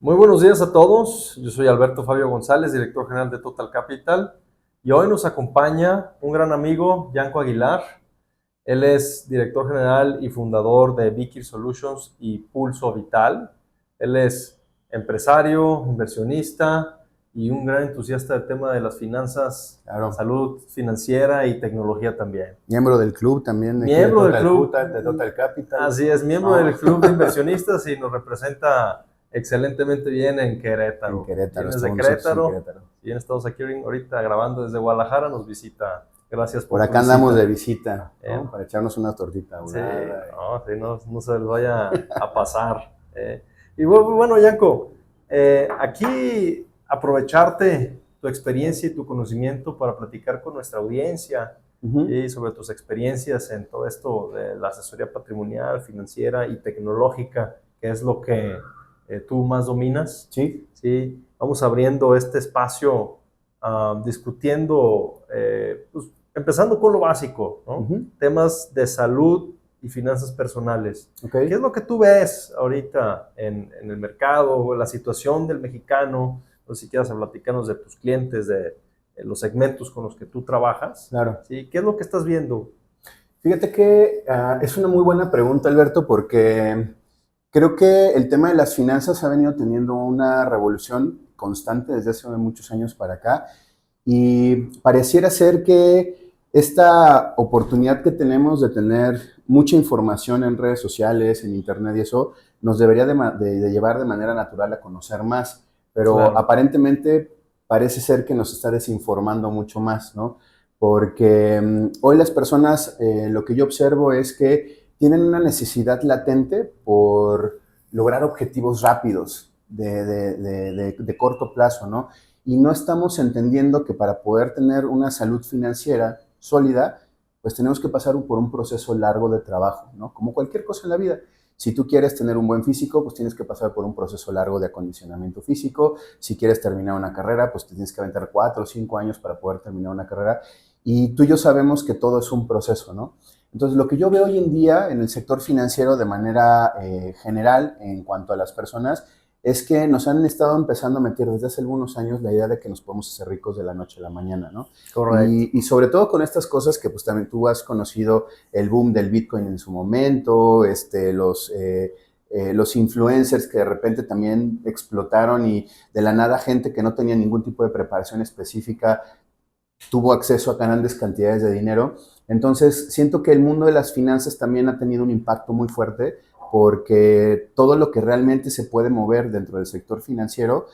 Muy buenos días a todos. Yo soy Alberto Fabio González, director general de Total Capital, y hoy nos acompaña un gran amigo, Yanko Aguilar. Él es director general y fundador de Vikir Solutions y Pulso Vital. Él es empresario, inversionista y un gran entusiasta del tema de las finanzas, Claro. salud financiera y tecnología también. Miembro del club también de aquí Miembro del club, De Total Capital. así es, miembro ¿No? del club de inversionistas y nos representa excelentemente bien en En Querétaro. Querétaro, Vienes de estamos nosotros en Querétaro, Querétaro. bien estamos aquí ahorita grabando desde Guadalajara, nos visita. Gracias Por por tu acá andamos visita. de visita, ¿no? Eh, Para echarnos una tortita sí, ahumada. no, sí, no se les vaya a pasar. Y bueno, Yanko, aquí aprovecharte tu experiencia y tu conocimiento para platicar con nuestra audiencia y sobre tus experiencias en todo esto de la asesoría patrimonial, financiera y tecnológica, que es lo que tú más dominas. Sí. Sí, vamos abriendo este espacio discutiendo, pues, empezando con lo básico, ¿no? Temas de salud y finanzas personales. Okay. ¿Qué es lo que tú ves ahorita en el mercado, la situación del mexicano? No sé si quieras platicarnos de tus clientes, de los segmentos con los que tú trabajas. Claro. ¿Sí? ¿Qué es lo que estás viendo? Fíjate que es una muy buena pregunta, Alberto, porque creo que el tema de las finanzas ha venido teniendo una revolución constante desde hace muchos años para acá y pareciera ser que esta oportunidad que tenemos de tener mucha información en redes sociales, en internet y eso, nos debería de llevar de manera natural a conocer más, pero Claro. Aparentemente parece ser que nos está desinformando mucho más, ¿no? Porque hoy las personas, lo que yo observo es que tienen una necesidad latente por lograr objetivos rápidos de corto plazo, ¿no? Y no estamos entendiendo que para poder tener una salud financiera sólida, pues tenemos que pasar por un proceso largo de trabajo, ¿no? Como cualquier cosa en la vida. Si tú quieres tener un buen físico, pues tienes que pasar por un proceso largo de acondicionamiento físico. Si quieres terminar una carrera, pues te tienes que aventar 4 o 5 años para poder terminar una carrera. Y tú y yo sabemos que todo es un proceso, ¿no? Entonces, lo que yo veo hoy en día en el sector financiero de manera general en cuanto a las personas es que nos han estado empezando a meter desde hace algunos años la idea de que nos podemos hacer ricos de la noche a la mañana, ¿no? Correcto. Y sobre todo con estas cosas que pues también tú has conocido el boom del Bitcoin en su momento, los influencers que de repente también explotaron y de la nada gente que no tenía ningún tipo de preparación específica tuvo acceso a grandes cantidades de dinero. Entonces, siento que el mundo de las finanzas también ha tenido un impacto muy fuerte porque todo lo que realmente se puede mover dentro del sector financiero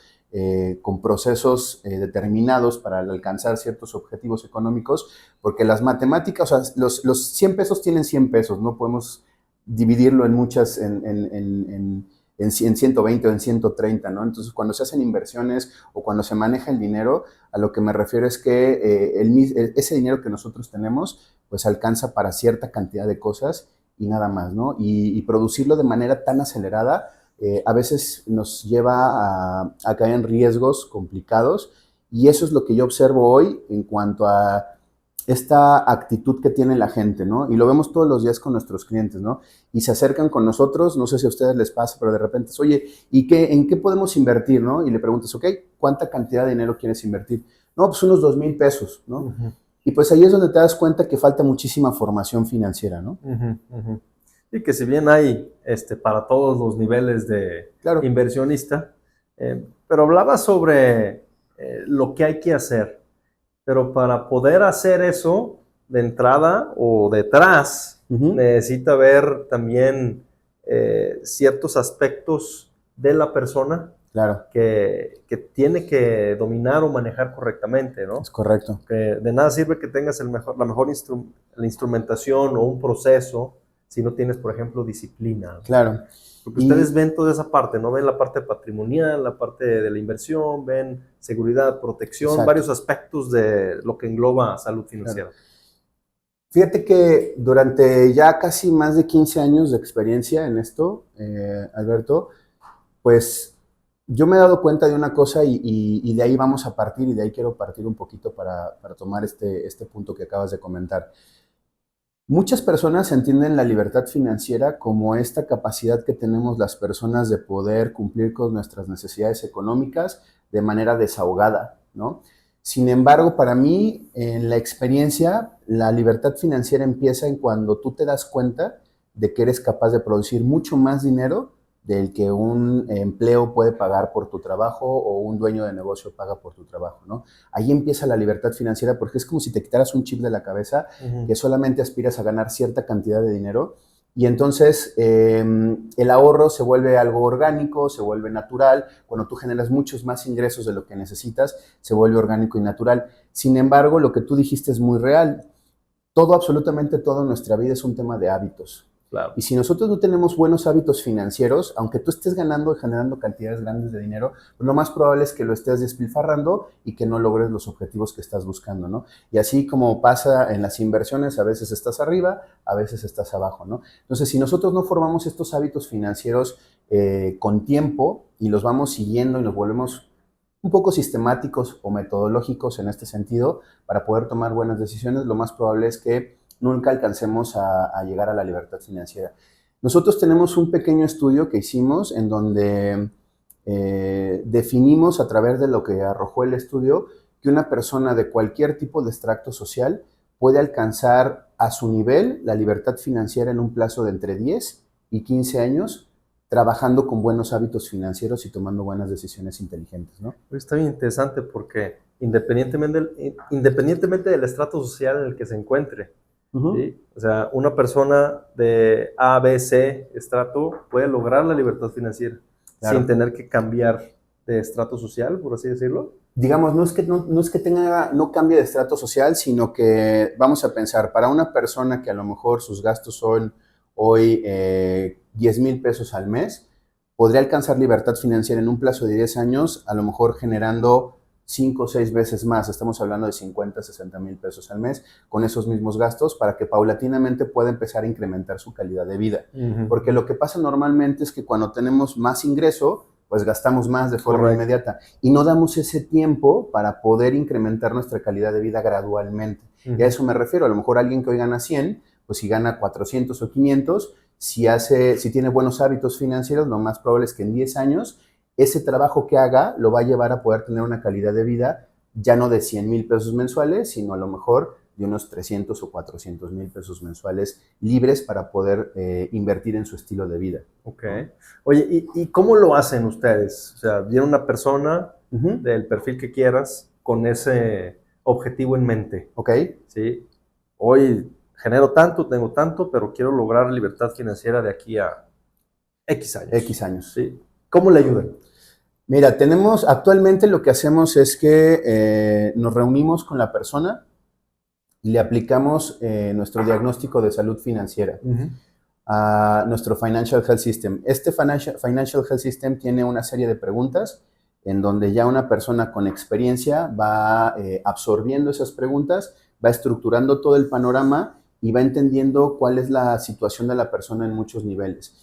con procesos determinados para alcanzar ciertos objetivos económicos, porque las matemáticas, o sea, los 100 pesos tienen 100 pesos, no podemos dividirlo en muchas, en 120 o en 130, ¿no? Entonces, cuando se hacen inversiones o cuando se maneja el dinero, a lo que me refiero es que ese dinero que nosotros tenemos, pues alcanza para cierta cantidad de cosas y nada más, ¿no? Y producirlo de manera tan acelerada a veces nos lleva a caer en riesgos complicados y eso es lo que yo observo hoy en cuanto a esta actitud que tiene la gente, ¿no? Y lo vemos todos los días con nuestros clientes, ¿no? Y se acercan con nosotros, no sé si a ustedes les pasa, pero de repente es, oye, en qué podemos invertir, ¿no? Y le preguntas, ok, ¿cuánta cantidad de dinero quieres invertir? No, pues unos 2,000 pesos, ¿no? Y pues ahí es donde te das cuenta que falta muchísima formación financiera, ¿no? Y que si bien hay para todos los niveles de Claro. inversionista, pero hablaba sobre lo que hay que hacer. Pero para poder hacer eso de entrada o detrás, necesita ver también ciertos aspectos de la persona Claro. que tiene que dominar o manejar correctamente, ¿no? Es correcto. Que de nada sirve que tengas la mejor la instrumentación o un proceso si no tienes, por ejemplo, disciplina, ¿no? Claro. Porque ustedes ven toda esa parte, ¿no? Ven la parte patrimonial, la parte de la inversión, ven seguridad, protección, Exacto. varios aspectos de lo que engloba salud financiera. Claro. Fíjate que durante ya casi más de 15 años de experiencia en esto, Alberto, pues yo me he dado cuenta de una cosa y de ahí vamos a partir y de ahí quiero partir un poquito para tomar este punto que acabas de comentar. Muchas personas entienden la libertad financiera como esta capacidad que tenemos las personas de poder cumplir con nuestras necesidades económicas de manera desahogada, ¿no? Sin embargo, para mí, en la experiencia, la libertad financiera empieza en cuando tú te das cuenta de que eres capaz de producir mucho más dinero del que un empleo puede pagar por tu trabajo o un dueño de negocio paga por tu trabajo, ¿no? Ahí empieza la libertad financiera porque es como si te quitaras un chip de la cabeza que solamente aspiras a ganar cierta cantidad de dinero y entonces el ahorro se vuelve algo orgánico, se vuelve natural. Cuando tú generas muchos más ingresos de lo que necesitas, se vuelve orgánico y natural. Sin embargo, lo que tú dijiste es muy real. Todo, absolutamente todo en nuestra vida es un tema de hábitos. Claro. Y si nosotros no tenemos buenos hábitos financieros, aunque tú estés ganando y generando cantidades grandes de dinero, pues lo más probable es que lo estés despilfarrando y que no logres los objetivos que estás buscando, ¿no? Y así como pasa en las inversiones, a veces estás arriba, a veces estás abajo, ¿no? Entonces, si nosotros no formamos estos hábitos financieros con tiempo y los vamos siguiendo y los volvemos un poco sistemáticos o metodológicos en este sentido para poder tomar buenas decisiones, lo más probable es que nunca alcancemos a llegar a la libertad financiera. Nosotros tenemos un pequeño estudio que hicimos en donde definimos a través de lo que arrojó el estudio que una persona de cualquier tipo de extracto social puede alcanzar a su nivel la libertad financiera en un plazo de entre 10 y 15 años trabajando con buenos hábitos financieros y tomando buenas decisiones inteligentes, ¿no? Está bien interesante porque independientemente del estrato social en el que se encuentre, ¿sí? O sea, una persona de A, B, C estrato puede lograr la libertad financiera sin tener que cambiar de estrato social, por así decirlo. Digamos, no es que no cambie de estrato social, sino que vamos a pensar, para una persona que a lo mejor sus gastos son hoy 10,000 pesos al mes, podría alcanzar libertad financiera en un plazo de 10 años, a lo mejor generando 5 o 6 veces más, estamos hablando de 50, 60 mil pesos al mes, con esos mismos gastos, para que paulatinamente pueda empezar a incrementar su calidad de vida. Porque lo que pasa normalmente es que cuando tenemos más ingreso, pues gastamos más de forma inmediata y no damos ese tiempo para poder incrementar nuestra calidad de vida gradualmente. Y a eso me refiero, a lo mejor alguien que hoy gana 100, pues si gana 400 o 500, si tiene buenos hábitos financieros, lo más probable es que en 10 años ese trabajo que haga lo va a llevar a poder tener una calidad de vida ya no de 100,000 pesos mensuales, sino a lo mejor de unos 300 o 400,000 pesos mensuales libres para poder invertir en su estilo de vida. Ok. Oye, ¿y cómo lo hacen ustedes? O sea, viene una persona del perfil que quieras con ese objetivo en mente. Ok. ¿Sí? Hoy genero tanto, tengo tanto, pero quiero lograr libertad financiera de aquí a X años. X años. ¿Sí? ¿Cómo le ayudan? Mira, actualmente lo que hacemos es que nos reunimos con la persona y le aplicamos nuestro diagnóstico de salud financiera a nuestro Financial Health System. Este Financial Health System tiene una serie de preguntas en donde ya una persona con experiencia va absorbiendo esas preguntas, va estructurando todo el panorama y va entendiendo cuál es la situación de la persona en muchos niveles.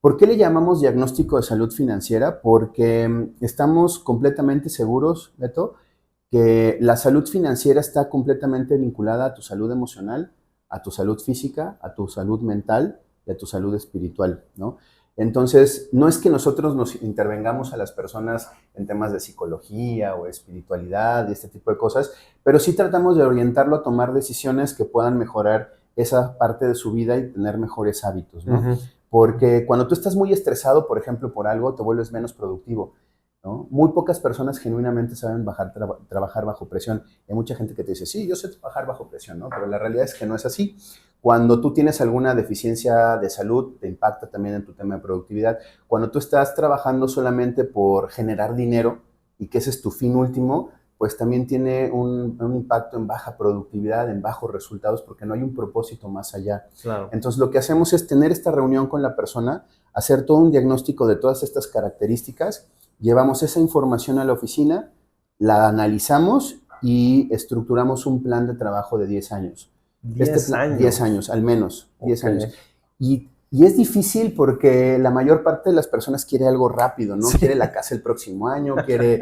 ¿Por qué le llamamos diagnóstico de salud financiera? Porque estamos completamente seguros, Beto, que la salud financiera está completamente vinculada a tu salud emocional, a tu salud física, a tu salud mental y a tu salud espiritual, ¿no? Entonces, no es que nosotros nos intervengamos a las personas en temas de psicología o espiritualidad y este tipo de cosas, pero sí tratamos de orientarlo a tomar decisiones que puedan mejorar esa parte de su vida y tener mejores hábitos, ¿no? Porque cuando tú estás muy estresado, por ejemplo, por algo, te vuelves menos productivo, ¿no? Muy pocas personas genuinamente saben trabajar bajo presión. Hay mucha gente que te dice, sí, yo sé trabajar bajo presión, ¿no? Pero la realidad es que no es así. Cuando tú tienes alguna deficiencia de salud, te impacta también en tu tema de productividad. Cuando tú estás trabajando solamente por generar dinero y que ese es tu fin último, pues también tiene un impacto en baja productividad, en bajos resultados, porque no hay un propósito más allá. Claro. Entonces, lo que hacemos es tener esta reunión con la persona, hacer todo un diagnóstico de todas estas características, llevamos esa información a la oficina, la analizamos y estructuramos un plan de trabajo de 10 años. 10 años. 10 años, al menos, 10 Okay. años. Y es difícil porque la mayor parte de las personas quiere algo rápido, ¿no? Sí. Quiere la casa el próximo año, quiere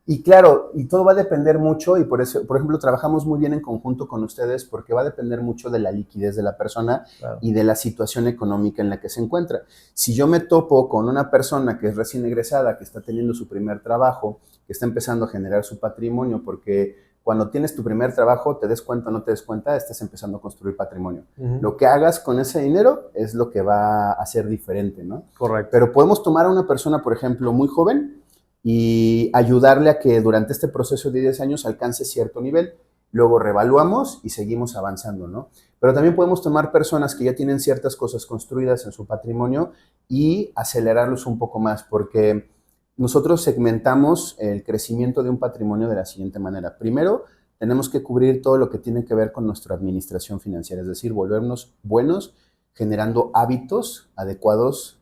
Y claro, y todo va a depender mucho, y por eso, por ejemplo, trabajamos muy bien en conjunto con ustedes porque va a depender mucho de la liquidez de la persona Claro. y de la situación económica en la que se encuentra. Si yo me topo con una persona que es recién egresada, que está teniendo su primer trabajo, que está empezando a generar su patrimonio, porque cuando tienes tu primer trabajo, te des cuenta o no te des cuenta, estás empezando a construir patrimonio. Lo que hagas con ese dinero es lo que va a ser diferente, ¿no? Correcto. Pero podemos tomar a una persona, por ejemplo, muy joven, y ayudarle a que durante este proceso de 10 años alcance cierto nivel. Luego revaluamos y seguimos avanzando, ¿no? Pero también podemos tomar personas que ya tienen ciertas cosas construidas en su patrimonio y acelerarlos un poco más, porque nosotros segmentamos el crecimiento de un patrimonio de la siguiente manera. Primero, tenemos que cubrir todo lo que tiene que ver con nuestra administración financiera, es decir, volvernos buenos generando hábitos adecuados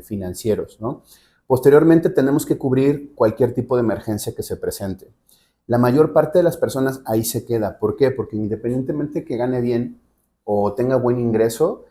financieros, ¿no? Posteriormente, tenemos que cubrir cualquier tipo de emergencia que se presente. La mayor parte de las personas ahí se queda. ¿Por qué? Porque independientemente que gane bien o tenga buen ingreso,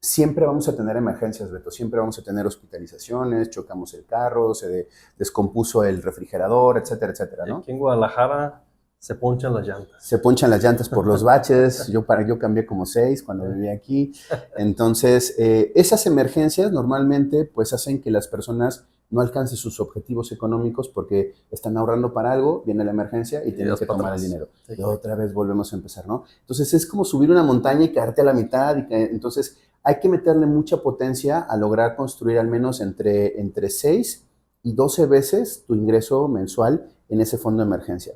siempre vamos a tener emergencias, Beto. Siempre vamos a tener hospitalizaciones, chocamos el carro, se descompuso el refrigerador, etcétera, etcétera, ¿no? Aquí en Guadalajara se ponchan las llantas. Se ponchan las llantas por los baches. Yo cambié como 6 cuando vivía aquí. Entonces, esas emergencias normalmente pues hacen que las personas no alcancen sus objetivos económicos porque están ahorrando para algo, viene la emergencia y tienen que tomar el dinero. Sí. Y otra vez volvemos a empezar, ¿no? Entonces, es como subir una montaña y quedarte a la mitad. Entonces, hay que meterle mucha potencia a lograr construir al menos entre 6 y 12 veces tu ingreso mensual en ese fondo de emergencia.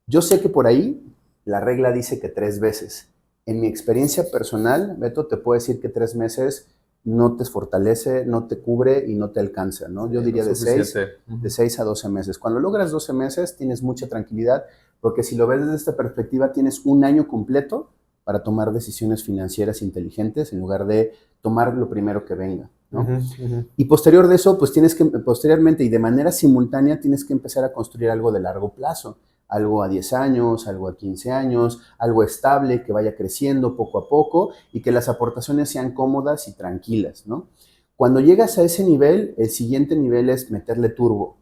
Yo sé que por ahí la regla dice que 3 veces. En mi experiencia personal, Beto, te puedo decir que 3 meses no te fortalece, no te cubre y no te alcanza, ¿no? Yo diría de 6 a 12 meses. Cuando logras 12 meses tienes mucha tranquilidad, porque si lo ves desde esta perspectiva, tienes un año completo para tomar decisiones financieras inteligentes en lugar de tomar lo primero que venga, ¿no? Y posterior de eso, pues posteriormente y de manera simultánea, tienes que empezar a construir algo de largo plazo. Algo a 10 años, algo a 15 años, algo estable, que vaya creciendo poco a poco y que las aportaciones sean cómodas y tranquilas, ¿no? Cuando llegas a ese nivel, el siguiente nivel es meterle turbo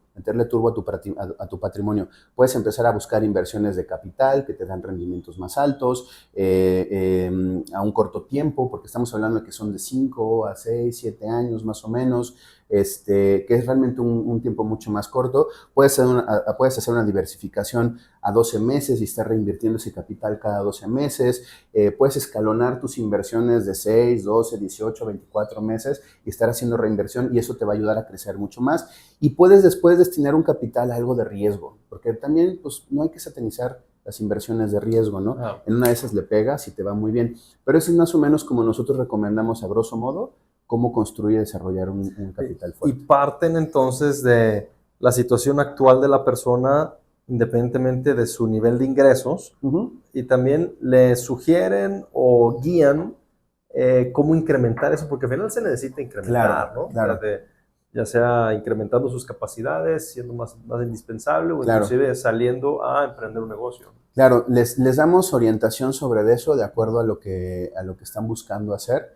a tu patrimonio. Puedes empezar a buscar inversiones de capital que te dan rendimientos más altos a un corto tiempo, porque estamos hablando de que son de 5 a 6, 7 años más o menos, que es realmente un tiempo mucho más corto. Puedes hacer una diversificación a 12 meses y estar reinvirtiendo ese capital cada 12 meses. Puedes escalonar tus inversiones de 6, 12, 18, 24 meses y estar haciendo reinversión y eso te va a ayudar a crecer mucho más. Y puedes después destinar un capital a algo de riesgo, porque también pues, no hay que satanizar las inversiones de riesgo, ¿no? Ah. En una de esas le pegas y te va muy bien. Pero eso es más o menos como nosotros recomendamos a grosso modo cómo construir y desarrollar un capital fuerte. Y parten entonces de la situación actual de la persona independientemente de su nivel de ingresos y también le sugieren o guían cómo incrementar eso, porque al final se necesita incrementar, claro, ¿no? Claro. Ya sea incrementando sus capacidades, siendo más indispensable o inclusive saliendo a emprender un negocio. Claro, les damos orientación sobre eso de acuerdo a lo que están buscando hacer.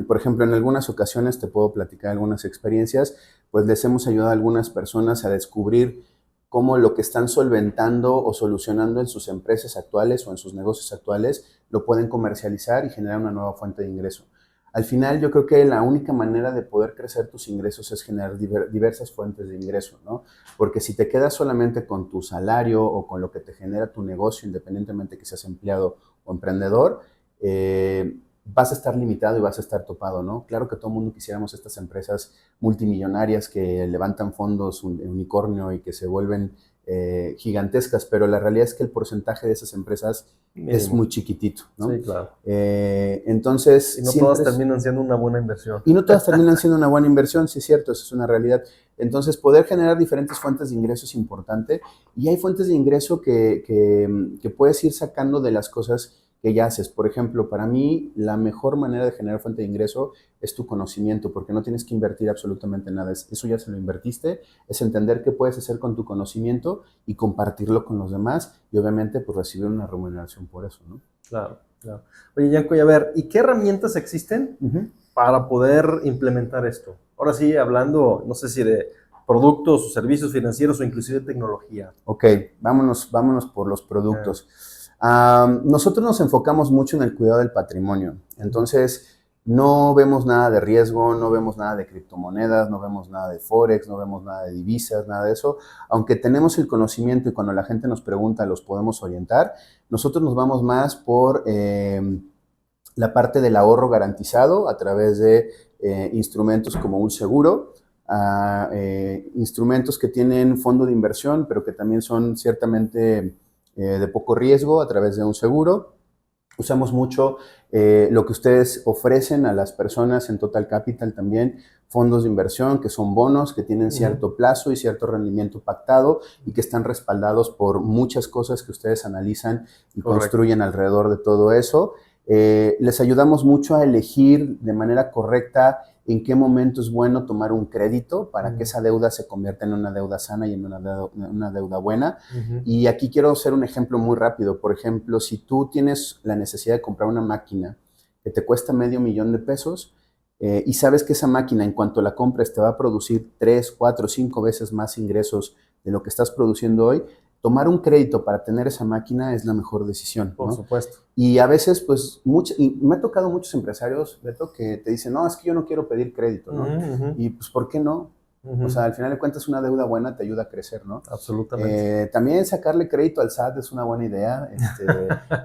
Por ejemplo, en algunas ocasiones te puedo platicar algunas experiencias, pues les hemos ayudado a algunas personas a descubrir cómo lo que están solventando o solucionando en sus empresas actuales o en sus negocios actuales lo pueden comercializar y generar una nueva fuente de ingreso. Al final, yo creo que la única manera de poder crecer tus ingresos es generar diversas fuentes de ingreso, ¿no? Porque si te quedas solamente con tu salario o con lo que te genera tu negocio, independientemente que seas empleado o emprendedor, vas a estar limitado y vas a estar topado, ¿no? Claro que todo el mundo quisiéramos estas empresas multimillonarias que levantan fondos, un unicornio y que se vuelven gigantescas, pero la realidad es que el porcentaje de esas empresas es muy chiquitito, ¿no? Sí, claro. Entonces... Y no todas terminan siendo una buena inversión. Y no todas terminan siendo una buena inversión, sí es cierto, eso es una realidad. Entonces, poder generar diferentes fuentes de ingreso es importante y hay fuentes de ingreso que puedes ir sacando de las cosas que ya haces. Por ejemplo, para mí, la mejor manera de generar fuente de ingreso es tu conocimiento, porque no tienes que invertir absolutamente nada. Eso ya se lo invertiste, es entender qué puedes hacer con tu conocimiento y compartirlo con los demás y obviamente pues recibir una remuneración por eso, ¿no? Claro, claro. Oye, Yanko, y a ver, ¿y qué herramientas existen para poder implementar esto? Ahora sí, hablando, no sé si de productos o servicios financieros o inclusive tecnología. Ok, vámonos por los productos. Nosotros nos enfocamos mucho en el cuidado del patrimonio. Entonces, no vemos nada de riesgo, no vemos nada de criptomonedas, no vemos nada de Forex, no vemos nada de divisas, nada de eso. Aunque tenemos el conocimiento y cuando la gente nos pregunta los podemos orientar, nosotros nos vamos más por la parte del ahorro garantizado a través de instrumentos como un seguro, instrumentos que tienen fondo de inversión, pero que también son ciertamente de poco riesgo a través de un seguro. Usamos mucho lo que ustedes ofrecen a las personas en Total Capital también, fondos de inversión que son bonos que tienen cierto plazo y cierto rendimiento pactado y que están respaldados por muchas cosas que ustedes analizan y construyen alrededor de todo eso. Les ayudamos mucho a elegir de manera correcta en qué momento es bueno tomar un crédito para que esa deuda se convierta en una deuda sana y en una deuda buena. Y aquí quiero hacer un ejemplo muy rápido. Por ejemplo, si tú tienes la necesidad de comprar una máquina que te cuesta $500,000 y sabes que esa máquina en cuanto la compres te va a producir 3, 4, 5 veces más ingresos de lo que estás produciendo hoy, tomar un crédito para tener esa máquina es la mejor decisión, ¿no? Por supuesto. Y a veces, pues, y me ha tocado muchos empresarios, Beto, que te dicen, no, es que yo no quiero pedir crédito, ¿no? Y pues, ¿por qué no? O sea, al final de cuentas, una deuda buena te ayuda a crecer, ¿no? Absolutamente. También sacarle crédito al SAT es una buena idea.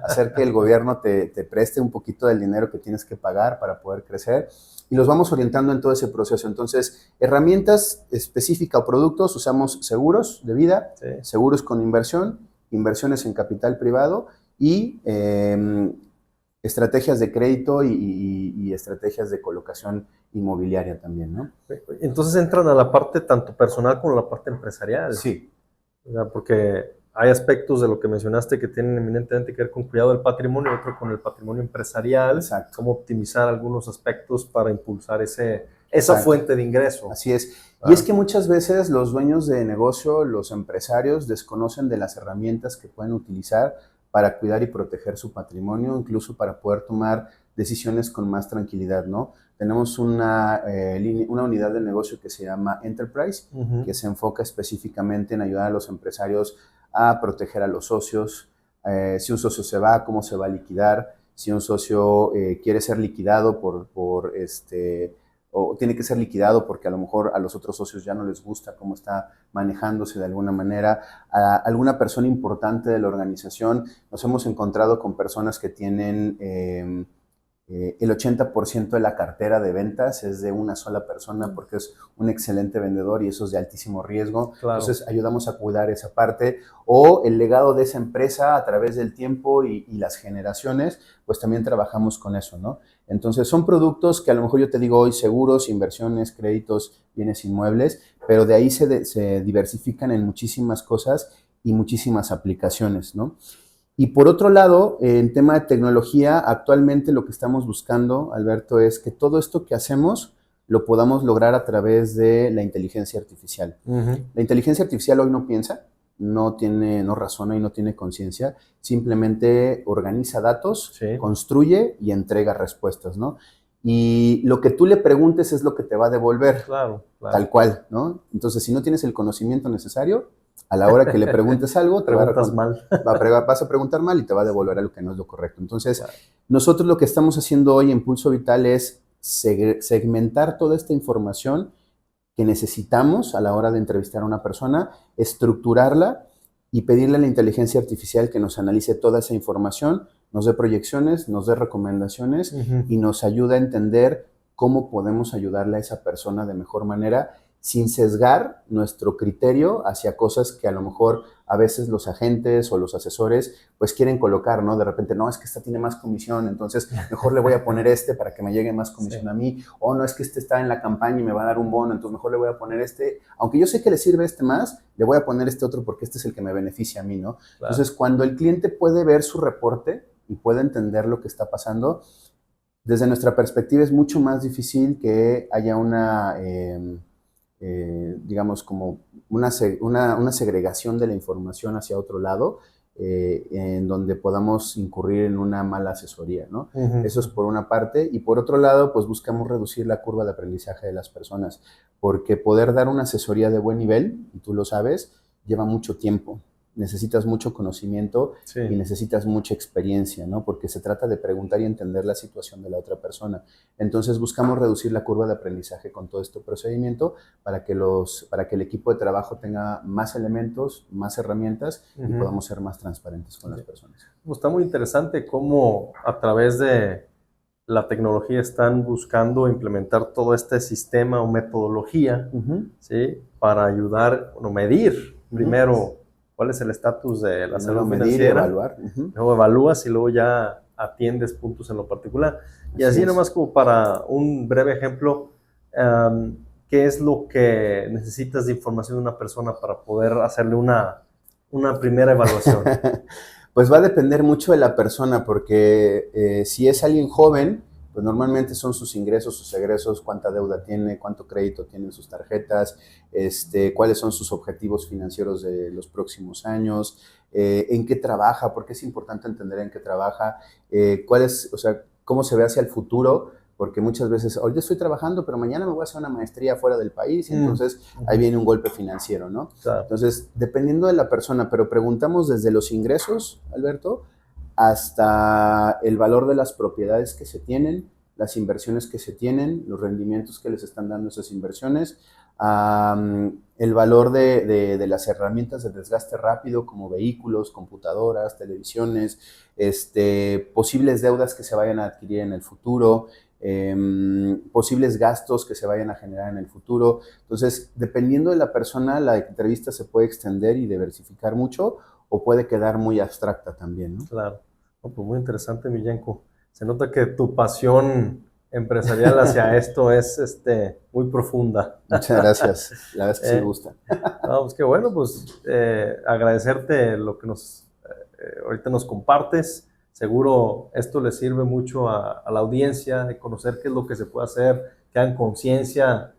Hacer que el gobierno te preste un poquito del dinero que tienes que pagar para poder crecer. Y los vamos orientando en todo ese proceso. Entonces, herramientas específicas o productos, usamos seguros de vida, seguros con inversión, inversiones en capital privado y estrategias de crédito y estrategias de colocación inmobiliaria también, ¿no? Entonces entran a la parte tanto personal como la parte empresarial. Sí. O sea, porque hay aspectos de lo que mencionaste que tienen eminentemente que ver con cuidado del patrimonio y otro con el patrimonio empresarial. Exacto. Cómo optimizar algunos aspectos para impulsar esa fuente de ingreso. Así es. Y es que muchas veces los dueños de negocio, los empresarios, desconocen de las herramientas que pueden utilizar para cuidar y proteger su patrimonio, incluso para poder tomar decisiones con más tranquilidad, ¿no? Tenemos una unidad de negocio que se llama Enterprise, que se enfoca específicamente en ayudar a los empresarios a proteger a los socios. Si un socio se va, cómo se va a liquidar. Si un socio quiere ser liquidado o tiene que ser liquidado porque a lo mejor a los otros socios ya no les gusta cómo está manejándose de alguna manera. A alguna persona importante de la organización, nos hemos encontrado con personas que tienen el 80% de la cartera de ventas es de una sola persona porque es un excelente vendedor y eso es de altísimo riesgo. Claro. Entonces ayudamos a cuidar esa parte. O el legado de esa empresa a través del tiempo y las generaciones, pues también trabajamos con eso, ¿no? Entonces son productos que a lo mejor yo te digo hoy, seguros, inversiones, créditos, bienes inmuebles, pero de ahí se diversifican en muchísimas cosas y muchísimas aplicaciones, ¿no? Y por otro lado, en tema de tecnología, actualmente lo que estamos buscando, Alberto, es que todo esto que hacemos lo podamos lograr a través de la inteligencia artificial. La inteligencia artificial hoy no piensa, no razona y no tiene conciencia, simplemente organiza datos, construye y entrega respuestas, ¿no? Y lo que tú le preguntes es lo que te va a devolver, tal cual, ¿no? Entonces, si no tienes el conocimiento necesario, a la hora que le preguntes algo, vas a preguntar mal y te va a devolver algo que no es lo correcto. Entonces, nosotros lo que estamos haciendo hoy en Pulso Vital es segmentar toda esta información que necesitamos a la hora de entrevistar a una persona, estructurarla y pedirle a la inteligencia artificial que nos analice toda esa información, nos dé proyecciones, nos dé recomendaciones y nos ayude a entender cómo podemos ayudarle a esa persona de mejor manera sin sesgar nuestro criterio hacia cosas que a lo mejor a veces los agentes o los asesores pues quieren colocar, ¿no? De repente, no, es que esta tiene más comisión, entonces mejor le voy a poner este para que me llegue más comisión a mí, o no, es que este está en la campaña y me va a dar un bono, entonces mejor le voy a poner este, aunque yo sé que le sirve este más, le voy a poner este otro porque este es el que me beneficia a mí, ¿no? Entonces, cuando el cliente puede ver su reporte y puede entender lo que está pasando, desde nuestra perspectiva es mucho más difícil que haya una... digamos, como una segregación de la información hacia otro lado, en donde podamos incurrir en una mala asesoría, ¿no? Ujú. Eso es por una parte. Y por otro lado, pues buscamos reducir la curva de aprendizaje de las personas, porque poder dar una asesoría de buen nivel, y tú lo sabes, lleva mucho tiempo. Necesitas mucho conocimiento Sí. y necesitas mucha experiencia, ¿no? Porque se trata de preguntar y entender la situación de la otra persona. Entonces buscamos reducir la curva de aprendizaje con todo este procedimiento para que el equipo de trabajo tenga más elementos, más herramientas y Ujú. podamos ser más transparentes con las personas. Pues está muy interesante cómo a través de la tecnología están buscando implementar todo este sistema o metodología, ¿sí? Para ayudar, bueno, medir primero cuál es el estatus de la Primero salud medir y financiera, evaluar. luego evalúas y luego ya atiendes puntos en lo particular. Y Así así es. nomás como para un breve ejemplo, ¿qué es lo que necesitas de información de una persona para poder hacerle una primera evaluación? Pues va a depender mucho de la persona, porque si es alguien joven, pues normalmente son sus ingresos, sus egresos, cuánta deuda tiene, cuánto crédito tienen sus tarjetas, cuáles son sus objetivos financieros de los próximos años, en qué trabaja, porque es importante entender en qué trabaja, o sea, cómo se ve hacia el futuro, porque muchas veces, hoy estoy trabajando, pero mañana me voy a hacer una maestría fuera del país, y entonces ahí viene un golpe financiero, ¿no? Claro. Entonces, dependiendo de la persona, pero preguntamos desde los ingresos, Alberto, hasta el valor de las propiedades que se tienen, las inversiones que se tienen, los rendimientos que les están dando esas inversiones, el valor de las herramientas de desgaste rápido como vehículos, computadoras, televisiones, posibles deudas que se vayan a adquirir en el futuro, posibles gastos que se vayan a generar en el futuro. Entonces, dependiendo de la persona, la entrevista se puede extender y diversificar mucho o puede quedar muy abstracta también, ¿no? Claro. No, pues muy interesante, Millenko. Se nota que tu pasión empresarial hacia esto es muy profunda. Muchas gracias. La verdad es que sí me gusta. No, pues qué bueno, pues agradecerte lo que ahorita nos compartes. Seguro esto le sirve mucho a la audiencia de conocer qué es lo que se puede hacer, que hagan conciencia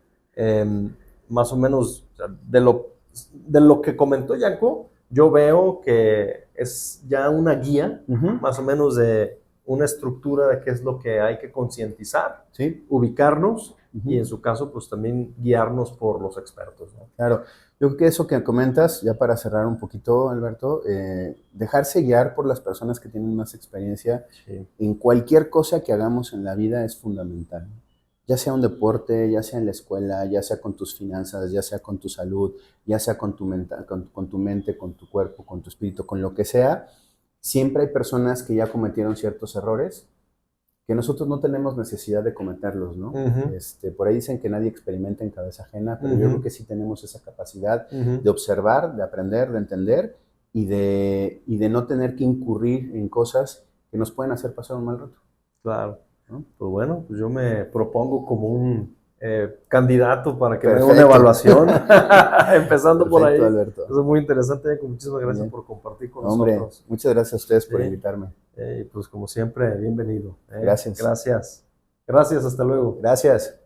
más o menos, o sea, de lo que comentó Yanko. Yo veo que es ya una guía, más o menos de una estructura de qué es lo que hay que concientizar, ¿Sí? ubicarnos y en su caso, pues también guiarnos por los expertos, ¿no? Claro. Yo creo que eso que comentas, ya para cerrar un poquito, Alberto, dejarse guiar por las personas que tienen más experiencia en cualquier cosa que hagamos en la vida es fundamental. Ya sea un deporte, ya sea en la escuela, ya sea con tus finanzas, ya sea con tu salud, ya sea con tu mente, con tu cuerpo, con tu espíritu, con lo que sea, siempre hay personas que ya cometieron ciertos errores que nosotros no tenemos necesidad de cometerlos, ¿no? Por ahí dicen que nadie experimenta en cabeza ajena, pero yo creo que sí tenemos esa capacidad de observar, de aprender, de entender y de no tener que incurrir en cosas que nos pueden hacer pasar un mal rato. Claro. ¿No? Pues bueno, pues yo me propongo como un candidato para que me haga una evaluación, empezando por ahí. Alberto. Eso es muy interesante, Jaco. Muchísimas gracias por compartir con nosotros. Muchas gracias a ustedes por invitarme. Pues como siempre, bienvenido. Gracias. Gracias. Gracias, hasta luego. Gracias.